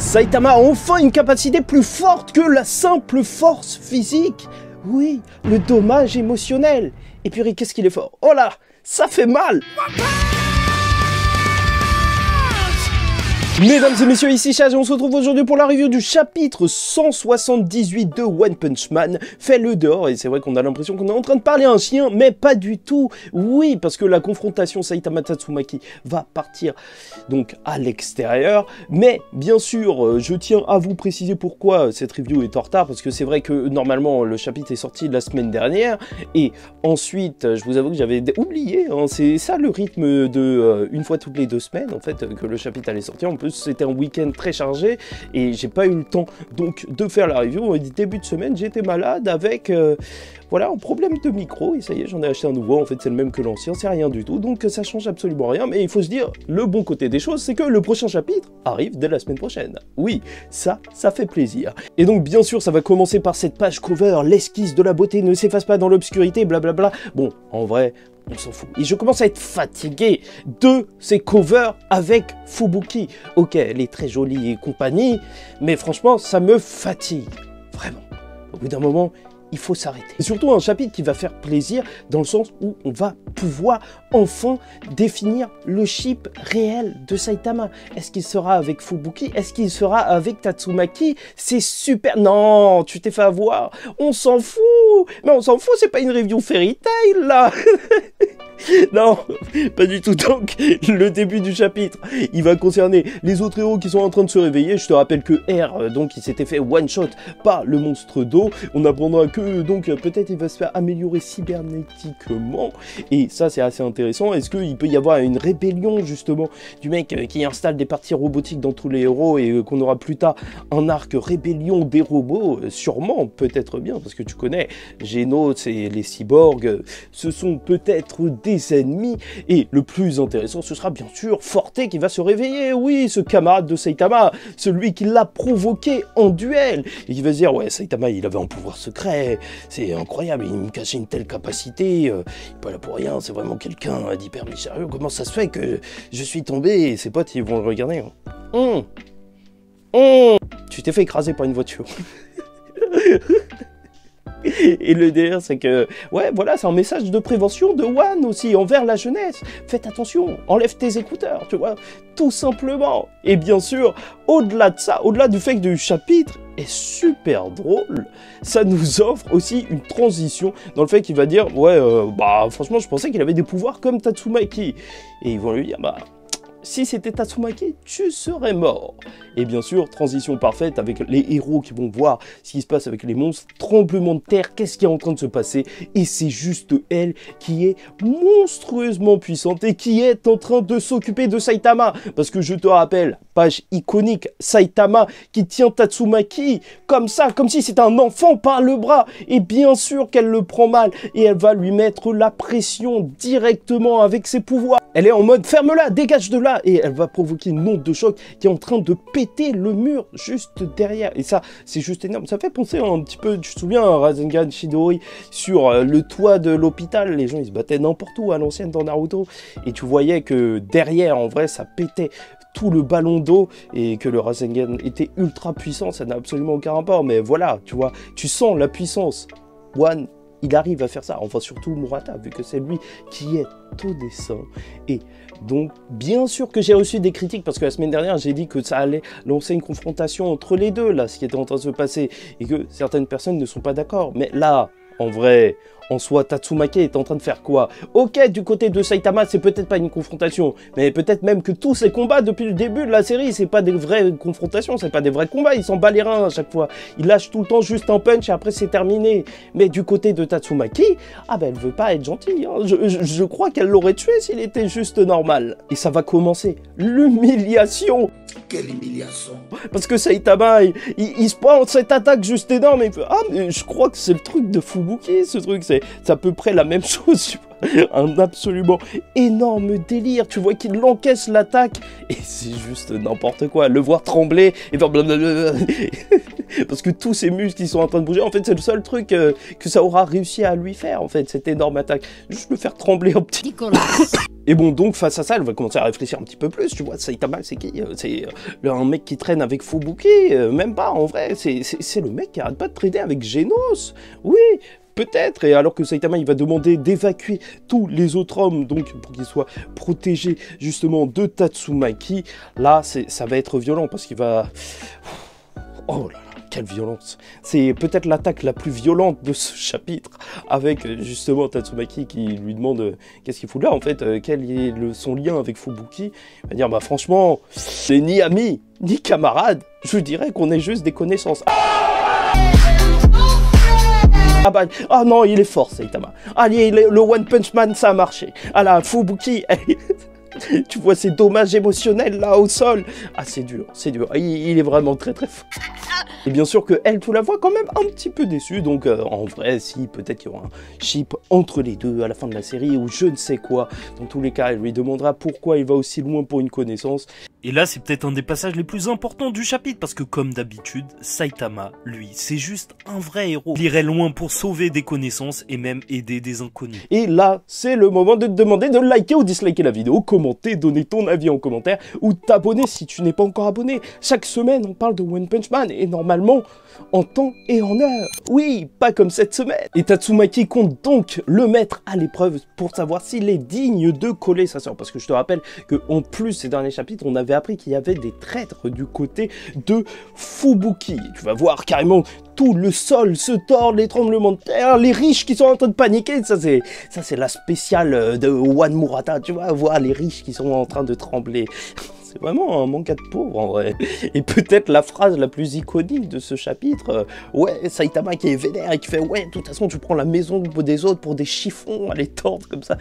Saitama a enfin une capacité plus forte que la simple force physique. Oui, le dommage émotionnel. Et puis qu'est-ce qu'il est fort. Oh là, ça fait mal. Mesdames et messieurs, ici Chaz et on se retrouve aujourd'hui pour la review du chapitre 178 de One Punch Man. Fais-le dehors, et c'est vrai qu'on a l'impression qu'on est en train de parler à un chien, mais pas du tout. Oui, parce que la confrontation Saitama-Tatsumaki va partir donc à l'extérieur. Mais bien sûr, je tiens à vous préciser pourquoi cette review est en retard, parce que c'est vrai que normalement le chapitre est sorti la semaine dernière, et ensuite, je vous avoue que j'avais oublié, hein, c'est ça le rythme de une fois toutes les 2 semaines, en fait, que le chapitre allait sortir. En plus, c'était un week-end très chargé et j'ai pas eu le temps donc de faire la review. Début de semaine, j'étais malade avec voilà, un problème de micro et ça y est, j'en ai acheté un nouveau. En fait, c'est le même que l'ancien, c'est rien du tout, donc ça change absolument rien. Mais il faut se dire, le bon côté des choses, c'est que le prochain chapitre arrive dès la semaine prochaine. Oui, ça fait plaisir. Et donc, bien sûr, ça va commencer par cette page cover, l'esquisse de la beauté ne s'efface pas dans l'obscurité, blablabla. Bon, en vrai, on s'en fout. Et je commence à être fatigué de ces covers avec Fubuki. Ok, elle est très jolie et compagnie, mais franchement, ça me fatigue. Vraiment. Au bout d'un moment, il faut s'arrêter. C'est surtout un chapitre qui va faire plaisir dans le sens où on va pouvoir enfin définir le chip réel de Saitama. Est-ce qu'il sera avec Fubuki? Est-ce qu'il sera avec Tatsumaki? C'est super... Non, tu t'es fait avoir. On s'en fout. Mais on s'en fout, c'est pas une review Fairy Tail, là. Non, pas du tout. Donc, le début du chapitre, il va concerner les autres héros qui sont en train de se réveiller. Je te rappelle que R, donc, il s'était fait one-shot par le monstre d'eau. On apprendra que, donc, peut-être il va se faire améliorer cybernétiquement. Et ça, c'est assez intéressant. Est-ce qu'il peut y avoir une rébellion, justement, du mec qui installe des parties robotiques dans tous les héros et qu'on aura plus tard un arc rébellion des robots? Sûrement, peut-être bien, parce que tu connais, Genos et les cyborgs, ce sont peut-être des ennemis, et le plus intéressant, ce sera bien sûr Forte qui va se réveiller, oui, ce camarade de Saitama, celui qui l'a provoqué en duel, et qui va se dire, ouais, Saitama, il avait un pouvoir secret, c'est incroyable, il me cachait une telle capacité, il n'est pas là pour rien, c'est vraiment quelqu'un d'hyper mystérieux, comment ça se fait que je suis tombé, et ses potes, ils vont le regarder, tu t'es fait écraser par une voiture. Et le délire, c'est que, ouais, voilà, c'est un message de prévention de One aussi, envers la jeunesse. Faites attention, enlève tes écouteurs, tu vois, tout simplement. Et bien sûr, au-delà de ça, au-delà du fait que le chapitre est super drôle, ça nous offre aussi une transition dans le fait qu'il va dire, ouais, bah, franchement, je pensais qu'il avait des pouvoirs comme Tatsumaki. Et ils vont lui dire, bah... si c'était Tatsumaki, tu serais mort. Et bien sûr, transition parfaite avec les héros qui vont voir ce qui se passe avec les monstres, tremblement de terre, qu'est-ce qui est en train de se passer, et c'est juste elle qui est monstrueusement puissante et qui est en train de s'occuper de Saitama. Parce que je te rappelle, page iconique, Saitama qui tient Tatsumaki comme ça, comme si c'était un enfant par le bras, et bien sûr qu'elle le prend mal, et elle va lui mettre la pression directement avec ses pouvoirs. Elle est en mode ferme-la, dégage de là, et elle va provoquer une onde de choc qui est en train de péter le mur juste derrière. Et ça, c'est juste énorme. Ça fait penser un petit peu, tu te souviens, à Rasengan Chidori sur le toit de l'hôpital. Les gens, ils se battaient n'importe où à l'ancienne dans Naruto. Et tu voyais que derrière, en vrai, ça pétait tout le ballon d'eau et que le Rasengan était ultra puissant. Ça n'a absolument aucun rapport. Mais voilà, tu vois, tu sens la puissance. One, il arrive à faire ça, enfin surtout Murata, vu que c'est lui qui est au dessin. Et donc, bien sûr que j'ai reçu des critiques, parce que la semaine dernière, j'ai dit que ça allait lancer une confrontation entre les deux, là, ce qui était en train de se passer, et que certaines personnes ne sont pas d'accord. Mais là, en vrai, en soi, Tatsumaki est en train de faire quoi? Ok, du côté de Saitama, c'est peut-être pas une confrontation, mais peut-être même que tous ces combats depuis le début de la série, c'est pas des vraies confrontations, c'est pas des vrais combats, il s'en bat les reins à chaque fois. Il lâche tout le temps juste un punch et après c'est terminé. Mais du côté de Tatsumaki, ah ben elle veut pas être gentille, hein. Je crois qu'elle l'aurait tué s'il était juste normal. Et ça va commencer, l'humiliation. Quelle humiliation! Parce que Saitama, il se prend cette attaque juste énorme et il fait, ah mais je crois que c'est le truc de Fubuki, ce truc, c'est à peu près la même chose, tu vois. Un absolument énorme délire, tu vois qu'il encaisse l'attaque et c'est juste n'importe quoi, le voir trembler et faire blablabla. parce que tous ses muscles qui sont en train de bouger, en fait c'est le seul truc que ça aura réussi à lui faire, en fait, cette énorme attaque. Juste le faire trembler un petit. Et bon, donc face à ça, elle va commencer à réfléchir un petit peu plus, tu vois, Saitama c'est qui? C'est un mec qui traîne avec Fubuki, même pas en vrai, c'est le mec qui arrête pas de traîner avec Genos, oui. Peut-être, et alors que Saitama il va demander d'évacuer tous les autres hommes, donc pour qu'ils soient protégés justement de Tatsumaki, là ça va être violent parce qu'il va... Oh là là, quelle violence! C'est peut-être l'attaque la plus violente de ce chapitre, avec justement Tatsumaki qui lui demande qu'est-ce qu'il fout là en fait, quel est son lien avec Fubuki. Il va dire bah franchement, c'est ni ami, ni camarade, je dirais qu'on est juste des connaissances. Ah bah, oh non, il est fort, Saitama. Allez, le One Punch Man, ça a marché. Ah là, Fubuki, tu vois ces dommages émotionnels là au sol. Ah, c'est dur, c'est dur. Il est vraiment très très fort. Et bien sûr que elle, tu la vois quand même un petit peu déçue. Donc en vrai, si, peut-être qu'il y aura un ship entre les deux à la fin de la série ou je ne sais quoi. Dans tous les cas, elle lui demandera pourquoi il va aussi loin pour une connaissance. Et là, c'est peut-être un des passages les plus importants du chapitre, parce que comme d'habitude, Saitama, lui, c'est juste un vrai héros. Il irait loin pour sauver des connaissances et même aider des inconnus. Et là, c'est le moment de te demander de liker ou disliker la vidéo, commenter, donner ton avis en commentaire, ou t'abonner si tu n'es pas encore abonné. Chaque semaine, on parle de One Punch Man, et normalement, en temps et en heure. Oui, pas comme cette semaine. Et Tatsumaki compte donc le mettre à l'épreuve pour savoir s'il est digne de coller sa sœur. Parce que je te rappelle que en plus, ces derniers chapitres, on avait appris qu'il y avait des traîtres du côté de Fubuki. Tu vas voir carrément tout le sol se tord, les tremblements de terre, les riches qui sont en train de paniquer. Ça c'est la spéciale de One Murata, tu vois, voir les riches qui sont en train de trembler. C'est vraiment un manga de pauvre en vrai. Et peut-être la phrase la plus iconique de ce chapitre, ouais, Saitama qui est vénère et qui fait ouais, de toute façon tu prends la maison des autres pour des chiffons à les tordre comme ça.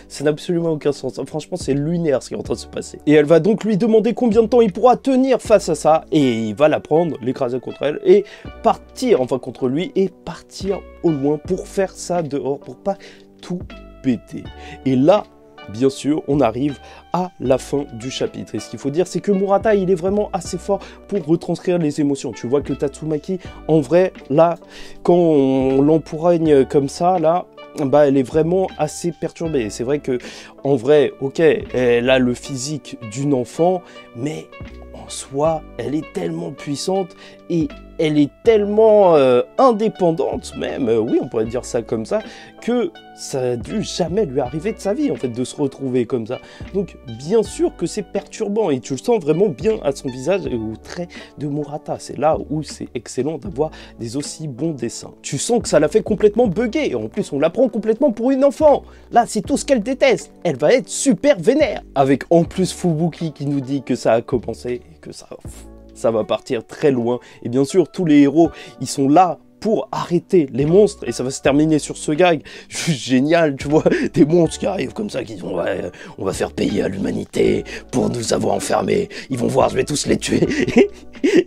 Ça n'a absolument aucun sens. Franchement, c'est lunaire ce qui est en train de se passer. Et elle va donc lui demander combien de temps il pourra tenir face à ça. Et il va la prendre, l'écraser contre elle et partir, enfin contre lui, et partir au loin pour faire ça dehors, pour pas tout péter. Et là, bien sûr, on arrive à la fin du chapitre. Et ce qu'il faut dire, c'est que Murata, il est vraiment assez fort pour retranscrire les émotions. Tu vois que Tatsumaki, en vrai, là, quand on l'empoigne comme ça, là, bah, elle est vraiment assez perturbée. C'est vrai que, en vrai, ok, elle a le physique d'une enfant, mais en soi, elle est tellement puissante et elle est tellement indépendante même, oui on pourrait dire ça comme ça, que ça a dû jamais lui arriver de sa vie en fait de se retrouver comme ça. Donc bien sûr que c'est perturbant et tu le sens vraiment bien à son visage et aux traits de Murata. C'est là où c'est excellent d'avoir des aussi bons dessins. Tu sens que ça l'a fait complètement bugger et en plus on la prend complètement pour une enfant. Là c'est tout ce qu'elle déteste, elle va être super vénère. Avec en plus Fubuki qui nous dit que ça a commencé et que ça va partir très loin. Et bien sûr, tous les héros, ils sont là pour arrêter les monstres. Et ça va se terminer sur ce gag juste génial, tu vois. Des monstres qui arrivent comme ça, qui disent ouais, on va faire payer à l'humanité pour nous avoir enfermés. Ils vont voir, je vais tous les tuer.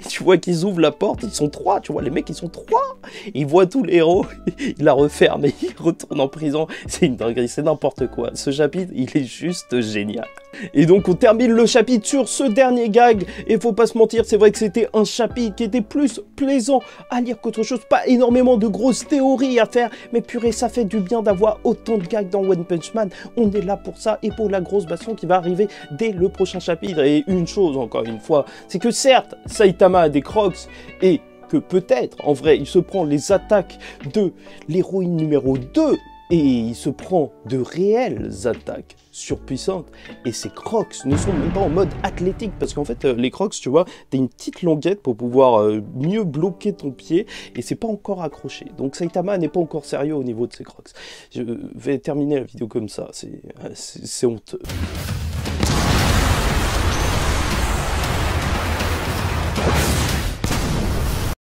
Tu vois qu'ils ouvrent la porte, ils sont 3, tu vois, les mecs, ils sont 3. Ils voient tous les héros, ils la referment et ils retournent en prison. C'est une dinguerie, c'est n'importe quoi. Ce chapitre, il est juste génial. Et donc, on termine le chapitre sur ce dernier gag. Et faut pas se mentir, c'est vrai que c'était un chapitre qui était plus plaisant à lire qu'autre chose. Pas énormément de grosses théories à faire, mais purée, ça fait du bien d'avoir autant de gags dans One Punch Man. On est là pour ça et pour la grosse baston qui va arriver dès le prochain chapitre. Et une chose, encore une fois, c'est que certes, Saitama a des crocs et que peut-être, en vrai, il se prend les attaques de l'héroïne numéro 2 et il se prend de réelles attaques surpuissantes et ces crocs ne sont même pas en mode athlétique parce qu'en fait les crocs, tu vois, t'as une petite languette pour pouvoir mieux bloquer ton pied et c'est pas encore accroché. Donc Saitama n'est pas encore sérieux au niveau de ses crocs. Je vais terminer la vidéo comme ça, c'est honteux.